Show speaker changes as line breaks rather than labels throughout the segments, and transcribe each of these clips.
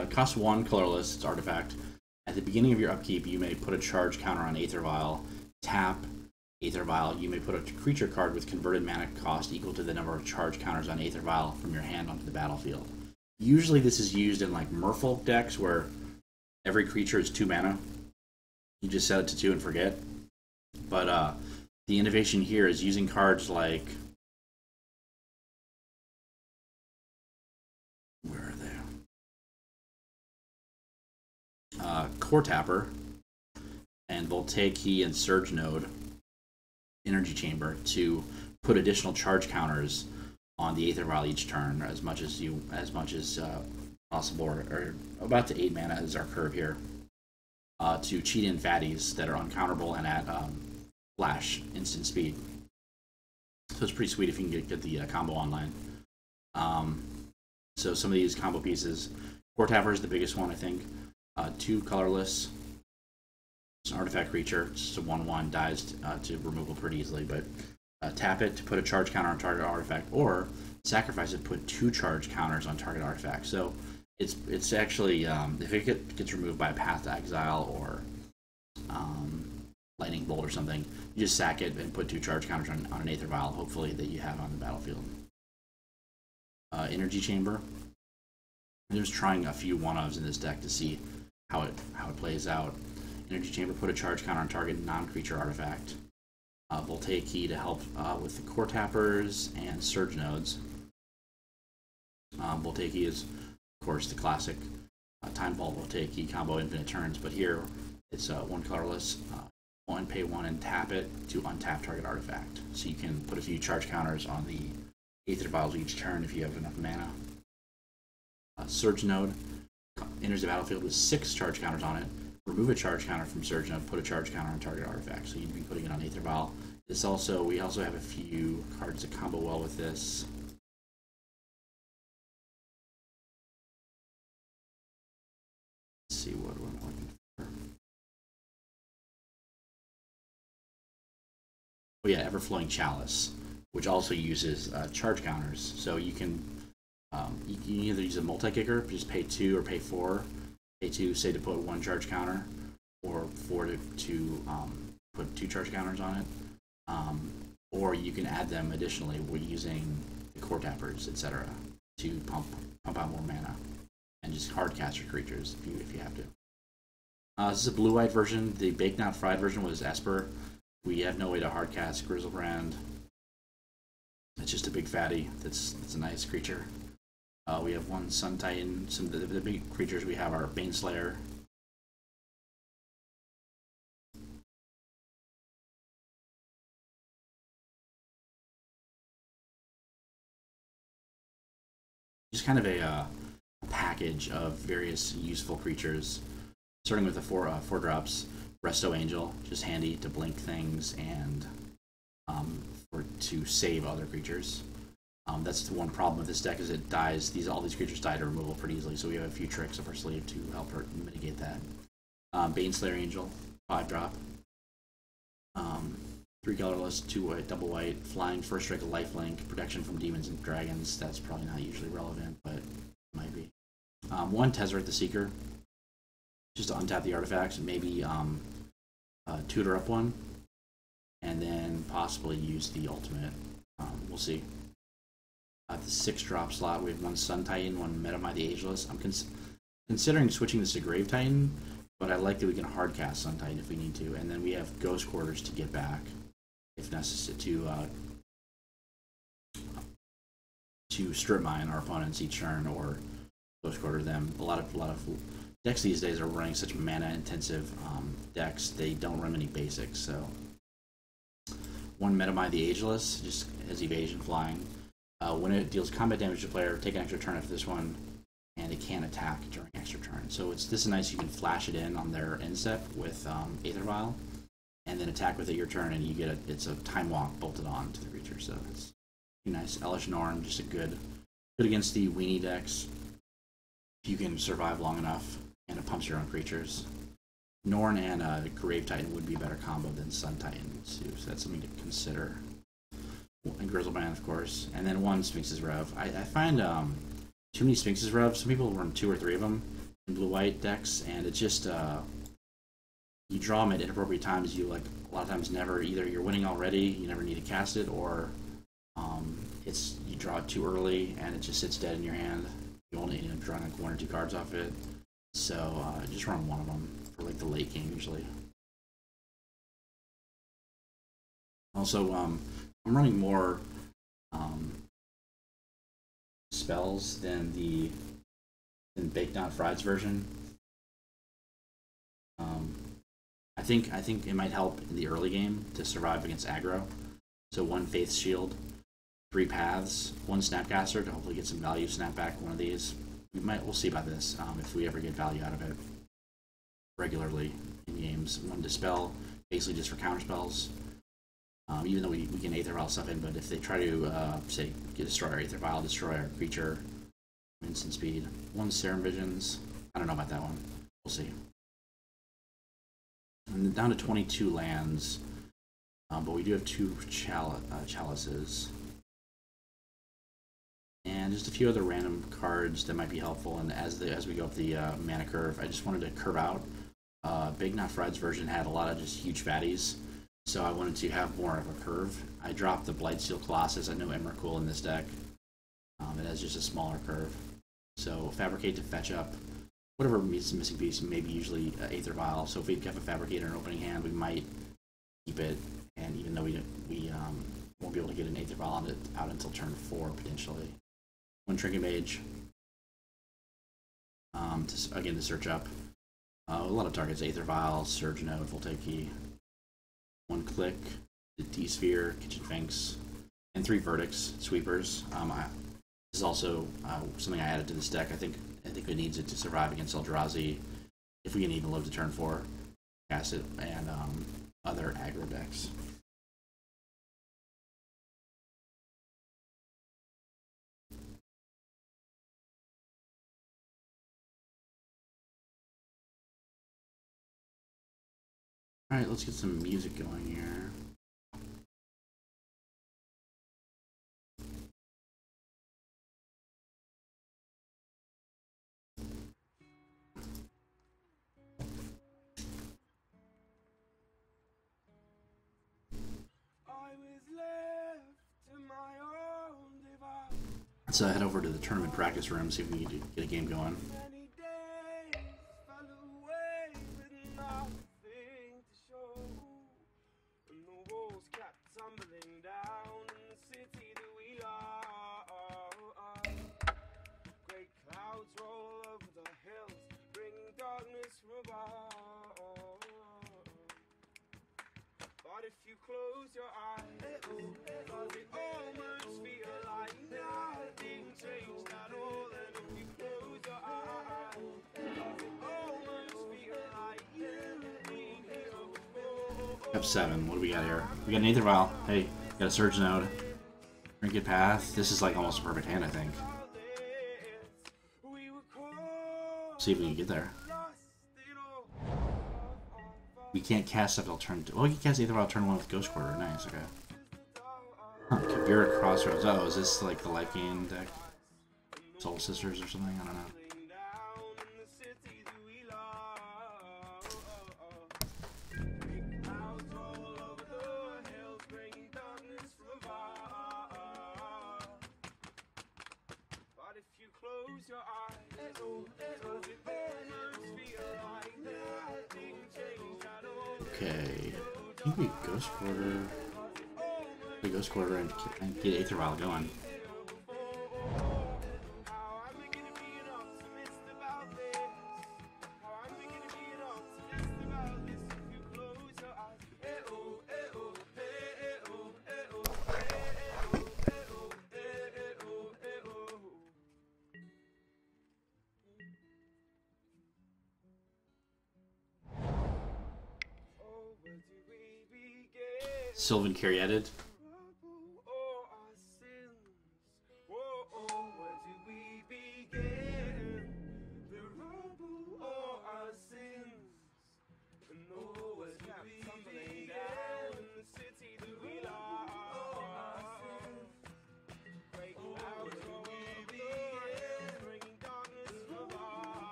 Costs 1 colorless. It's artifact. At the beginning of your upkeep, you may put a charge counter on Aether Vial. Tap Aether Vial. You may put a creature card with converted mana cost equal to the number of charge counters on Aether Vial from your hand onto the battlefield. Usually this is used in like Merfolk decks where every creature is 2 mana. You just set it to 2 and forget. But the innovation here is using cards like... Where are they? Core Tapper and Voltaic Key and Surge Node Energy Chamber to put additional charge counters on the Aether Vial each turn as much as possible, or about to 8 mana is our curve here, to cheat in fatties that are uncounterable and at flash instant speed. So it's pretty sweet if you can get the combo online. So some of these combo pieces, Core Tapper is the biggest one, I think. 2 colorless. It's an artifact creature. It's just a 1/1, dies to removal pretty easily, but tap it to put a charge counter on target artifact, or sacrifice it, put 2 charge counters on target artifact. So it's actually, if it gets removed by a Path to Exile or Lightning Bolt or something, you just sack it and put 2 charge counters on an Aether Vial, hopefully, that you have on the battlefield. Energy Chamber. I'm just trying a few one-ofs in this deck to see how it plays out. Energy Chamber, put a charge counter on target non-creature artifact. Voltaic Key to help with the Core Tappers and Surge Nodes. Voltaic Key is, of course, the classic Time Vault Voltaic Key combo, infinite turns, but here it's 1 colorless, 1 pay 1 and tap it to untap target artifact. So you can put a few charge counters on the Aether Vials each turn if you have enough mana. Surge Node enters the battlefield with 6 charge counters on it. Remove a charge counter from Surge Node, put a charge counter on target artifact. So you'd be putting it on Aether Vial. We also have a few cards that combo well with this. Let's see what we're looking for. Oh yeah, Everflowing Chalice, which also uses charge counters. So you can either use a multi-kicker, just pay 2 or pay 4. Pay 2, say, to put 1 charge counter, or 4 to put 2 charge counters on it. Or you can add them additionally with using the Core Tappers, etc., to pump out more mana and just hard cast your creatures if you have to. This is a blue-white version. The Baked Not Fried version was Esper. We have no way to hard cast Grizzlebrand. It's just a big fatty. That's a nice creature. We have 1 Sun Titan. Some of the big creatures we have are Baneslayer. Just kind of a package of various useful creatures, starting with the 4 drops. Resto Angel, just handy to blink things and to save other creatures. That's the one problem with this deck, is it dies. All these creatures die to removal pretty easily, so we have a few tricks up our sleeve to help mitigate that. Baneslayer Angel, 5 drop. 3 colorless, 2 white, double white, flying, first strike, lifelink, protection from demons and dragons. That's probably not usually relevant, but it might be. 1 Tezzeret the Seeker, just to untap the artifacts, and maybe tutor up 1, and then possibly use the ultimate. We'll see. The 6 drop slot, we have 1 Sun Titan, 1 Metamai the Ageless. I'm considering switching this to Grave Titan, but I like that we can hard cast Sun Titan if we need to, and then we have Ghost Quarters to get back if necessary to strip mine our opponents each turn or Ghost Quarter them. A lot of decks these days are running such mana intensive decks, they don't run any basics. So 1 Metamai the Ageless just has evasion, flying. When it deals combat damage to the player, take an extra turn after this one, and it can attack during extra turn. So this is nice. You can flash it in on their end step with Aether Vial, and then attack with it your turn, and you get it's a Time Walk bolted on to the creature. So it's nice. Elesh Norn, just a good against the weenie decks. If you can survive long enough, and it pumps your own creatures. Norn and Grave Titan would be a better combo than Sun Titan too, so that's something to consider. And Grizzlebrand, of course, and then 1 Sphinx's Rev. I find too many Sphinxes revs. Some people run 2 or 3 of them in blue-white decks, and it's just you draw them at inappropriate times. You like a lot of times never either you're winning already, you never need to cast it, or it's you draw it too early and it just sits dead in your hand. You only end up drawing like 1 or 2 cards off it. So just run one of them for like the late game usually. Also, I'm running more spells than the Baked Not Fried's version. I think it might help in the early game to survive against aggro. So 1 Faith's Shield, 3 Paths, 1 Snapcaster to hopefully get some value snapback one of these. We'll see about this if we ever get value out of it regularly in games. 1 Dispel, basically just for counter spells. Even though we can Aether Vial stuff in, but if they try to say destroy our Aether Vial, destroy our creature, instant speed. 1 Serum Visions. I don't know about that one. We'll see. And down to 22 lands, but we do have 2 chalices. And just a few other random cards that might be helpful. And as we go up the mana curve, I just wanted to curve out. Big Not Fried's version had a lot of just huge fatties, so I wanted to have more of a curve. I dropped the Blightsteel Colossus. I know Emrakul in this deck. It has just a smaller curve. So Fabricate to fetch up whatever missing piece, maybe usually Aether Vial. So if we have a Fabricator in an opening hand, we might keep it. And even though we won't be able to get an Aether Vial out until turn 4 potentially. 1 Trinket Mage. To search up a lot of targets: Aether Vial, Surge Node, Voltaic Key. 1 Click, the D-Sphere, Kitchen Finks, and 3 Verdicts, Sweepers. This is also something I added to this deck. I think it needs it to survive against Eldrazi. If we can even live to turn 4, cast it, and other aggro decks. Alright, let's get some music going here. Let's head over to the tournament practice room, see if we can get a game going.
But if you close your eyes, does it almost feel like nothing changed at all? And if you close your eyes, does it almost feel like you've been here before?
Step 7, what do we got here? We got an Aether Vial. Hey, got a Surge Node. Trinket Path. This is like almost a perfect hand, I think. See if we can get there. We can't cast stuff till turn 2. Oh, you can cast Aether Vial turn 1 with Ghost Quarter. Nice, okay. Huh, Kabira Crossroads. Oh, is this like the life gain deck? Soul Sisters or something? I don't know. Okay, I think we Ghost Quarter. We Ghost Quarter and get Aether Vial going. Sylvan Caryatid.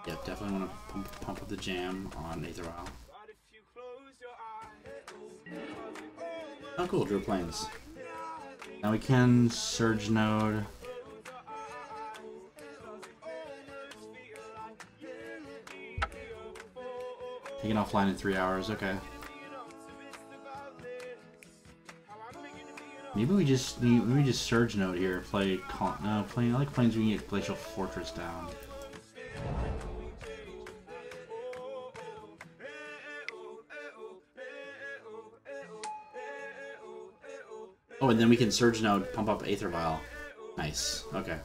Yep, definitely want to pump up the jam on Aether Vial.
But if you close your eyes,
Oh, cool, Drew Plains. Now we can Surge Node. Taking offline in 3 hours, okay. Maybe we just Surge Node here. Play no, I like Plains we can get Glacial Fortress down. Oh, and then we can Surge Node, pump up Aether Vial. Nice. Okay.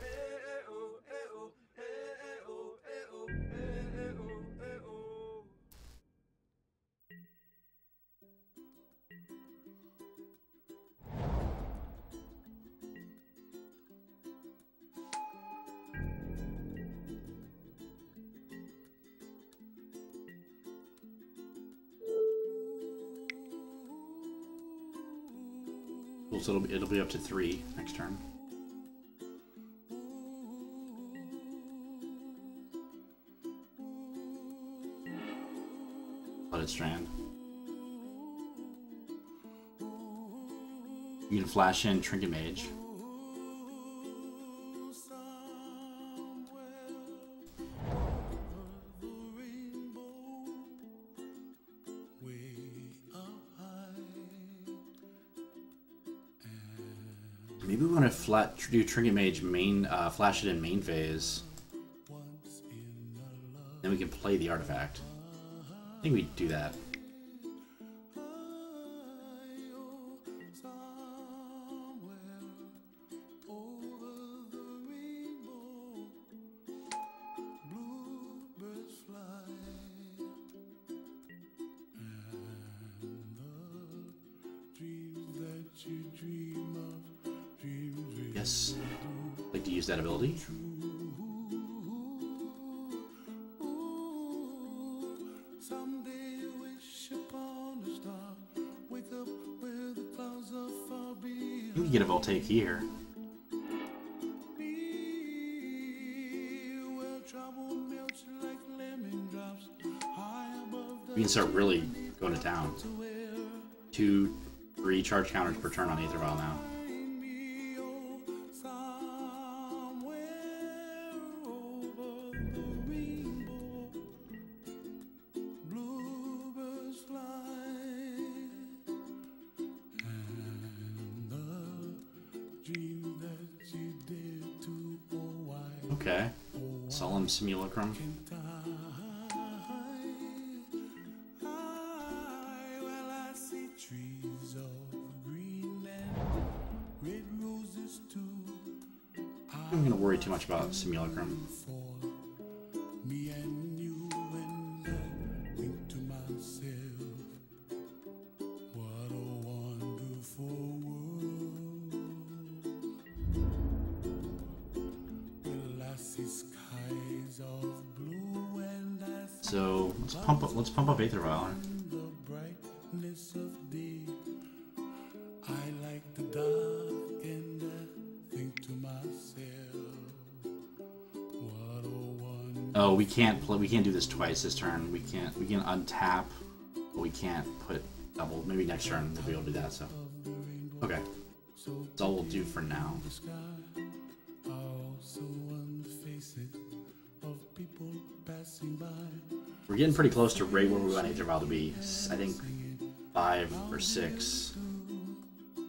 Cool, so it'll be up to 3 next turn. Flooded Strand. You can flash in Trinket Mage. Maybe we want to do Trinket Mage main, flash it in main phase. Then we can play the artifact. I think we do that. Yes. Like to use that ability. We can get a Voltaic here. We can start really going to town. 2, 3 charge counters per turn on Aether Vial now. Okay. Solemn Simulacrum. I'm gonna worry too much about Simulacrum. So let's pump up Aether Vial. Oh, we can't do this twice this turn. We can untap, but we can't put double. Maybe next turn we'll be able to do that. So okay, that's all we'll do for now. We're getting pretty close to right where we want Aether Vial to be. I think 5 or 6.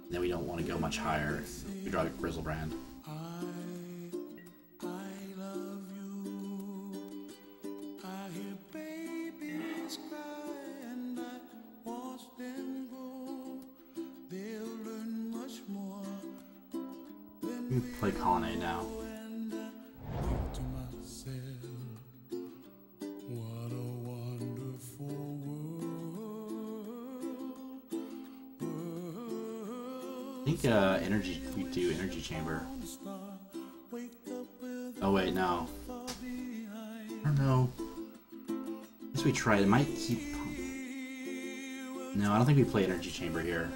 Then we don't want to go much higher. We draw Grizzlebrand. We play Colonnade now. I think energy. We do Energy Chamber. Oh wait, no. I don't know. I guess we try. It might keep. No, I don't think we play Energy Chamber here.